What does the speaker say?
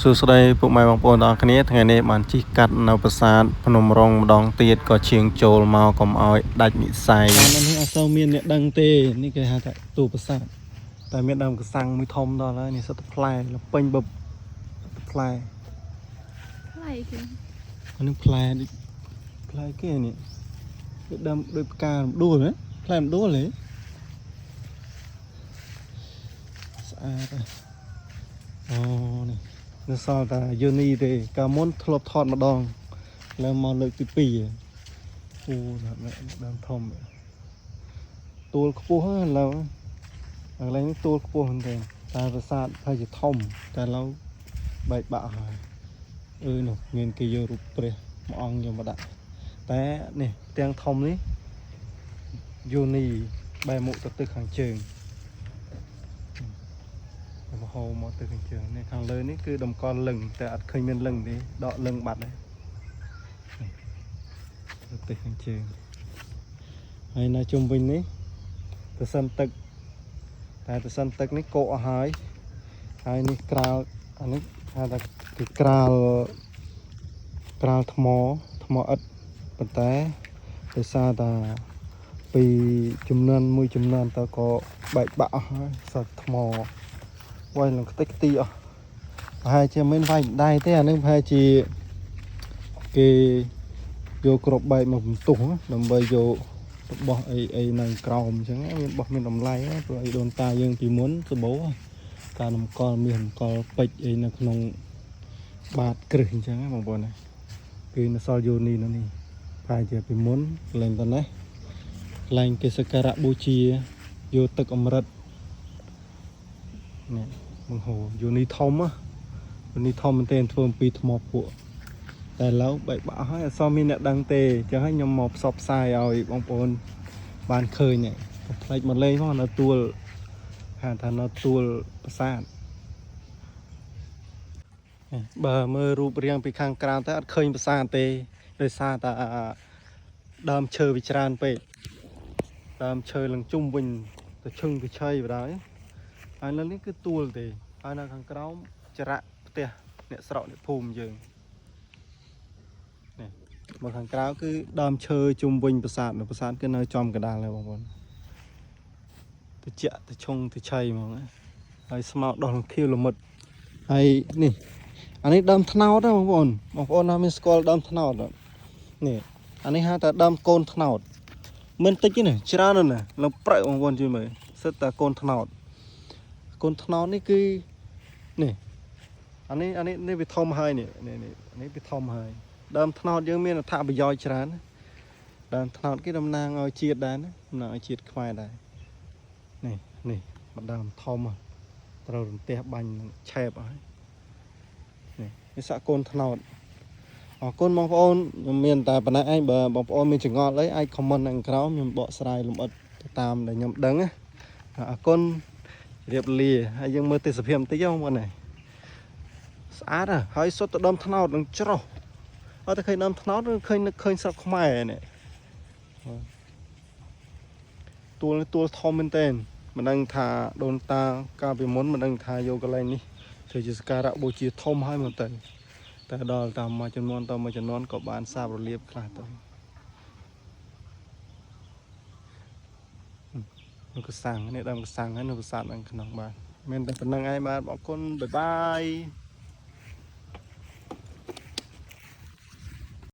សួស្តីពុកម៉ែបងប្អូនទាំងអស់គ្នាថ្ងៃនេះបានជិះកាត់នៅប្រាសាទភ្នំរងម្ដងទៀតក៏ឈៀងចូលមកកុំឲ្យដាច់និស័យនេះអត់សូវមានអ្នកដឹងទេនេះគេហៅថាទូប្រាសាទតែមានដើមកសាំងមួយធំដល់ហើយនេះសិតតែផ្លែលពេញបបផ្លែគេអានេះផ្លែគេនេះវាដើមដូចផ្កាដួលហ៎ផ្លែដួលហ៎ស្អាតអូនេះនៅសល់តែយូនីទេកាលមុនធ្លាប់ថតម្ដងលើមកលើកទី2អូដើមធំទួលខ្ពស់ហ្នឹងឡើយកន្លែងនេះទួលខ្ពស់មែនទេតែប្រាសាទហើយជាធំតែឡើយបែកបាក់ហើយនោះមានគេយករូបព្រះមួយអង្គយកមកដាក់តែនេះទាំងធំនេះយូនីបែរមុខទៅទិសខាងជើងមហោមកទៅខាងជើងនេះខាងលើនេះគឺតម្កល់លឹងតែអត់ឃើញមានលឹងទេដកលឹងបាត់ហើយទៅខាងជើងហើយនៅជុំវិញនេះទៅសិនទឹកតែទៅសិនទឹកនេះកកអស់ហើយនេះក្រាលអានេះហៅថាគឺក្រាលថ្មឥដ្ឋប៉ុន្តែដោយសារតែពីចំនួនមួយចំនួនទៅក៏បែកបាក់អស់ហើយសត្វថ្មវាយឡើងខ្ទេចខ្ទីអស់ប្រហែលជាមិនវាយដៃទេអានឹងប្រហែលជាគេយកក្របបែកមកបន្ទោះដើម្បីយករបស់អីនៅក្រោមអញ្ចឹងមានរបស់មានតម្លៃព្រោះអីដូនតាយើងពីមុនសម្បូរការតម្កល់មាសតម្កល់ពេជ្រអីនៅក្នុងបាតគ្រឹះអញ្ចឹងបងប្អូនណាគឺនៅសល់យូនីនៅនេះប្រហែលជាពីមុនកន្លែងទៅនេះកន្លែងគេសក្ការៈបូជាយកទឹកអមរិតនេះបង្ហូរយូនីធំយូនីធំមែនទែនធ្វើអំពីថ្មភក់តែឡើយបែកបាក់ហើយអត់សមមានអ្នកដឹងទេអញ្ចឹងហើយខ្ញុំមកផ្សព្វផ្សាយឲ្យបងប្អូនបានឃើញនេះផ្លេចមកលេងផងនៅទួលហៅថានៅទួលប្រាសាទបើមើលរូបរាងពីខាងក្រៅទៅអត់ឃើញប្រាសាទទេដោយសារតែដើមឈើវាច្រើនពេកដើមឈើឡើងជុំវិញទៅឈឹងទៅឆៃបណ្ដោយហើយនៅនេះគឺទួលទេហើយនៅខាងក្រោមចរៈផ្ទះអ្នកស្រុកអ្នកភូមិយើងនេះមកខាងក្រៅគឺដើមឈើជុំវិញប្រាសាទប្រាសាទគឺនៅចំកណ្ដាលហើយបងប្អូនទៅជាក់ទៅឈុងទៅឆៃហ្មងហើយស្មៅដោះលំខៀវល្មិតហើយនេះអានេះដើមត្នោតណាបងប្អូនណាមានស្គាល់ដើមត្នោតនេះអានេះហៅថាដើមកូនត្នោតមិនតិចទេណាច្រើនណាស់ឡើងប្រឹកបងប្អូនជួយមើលសិតតែកូនត្នោតនេះគឺនេះអានេះវាធំហើយនេះវាធំហើយដើមត្នោតយើងមានអត្ថប្រយោជន៍ច្រើនដើមត្នោតគេតំណាងឲ្យជាតិដែរណាតំណាងឲ្យជាតិខ្មែរដែរនេះម្ដើមធំត្រូវរន្ទះបាញ់ឆែបហើយនេះសាក់កូនត្នោតអរគុណបងប្អូនខ្ញុំមានតែប៉ុណ្ណេះឯងបើបងប្អូនមានចង្អល់អីអាចខមមិនខាងក្រោមខ្ញុំបកស្រាយលម្អិតទៅតាមដែលខ្ញុំដឹងណាអរគុណរៀបលាហើយយើងមើលទេសភាពបន្តិចបងប្អូនស្អាតហើយសុទ្ធតែដើមត្នោតនឹងច្រោះអត់តែឃើញដើមត្នោតឃើញស្រុកខ្មែរនេះទួលធំមែនតើមិនដឹងថាដូនតាកាលពីមុនមិនដឹងថាយកកន្លែងនេះធ្វើជាសក្ការៈបូជាធំហើយមកទៅតែដល់តាមមួយចំនួនក៏បានសាបរលាបខ្លះទៅនៅកសាំងនេះដើមកសាំងហើយនៅប្រាសាទខាងក្នុងបាទមានតែប៉ុណ្្នឹងឯងបាទអរគុណបាយបាយ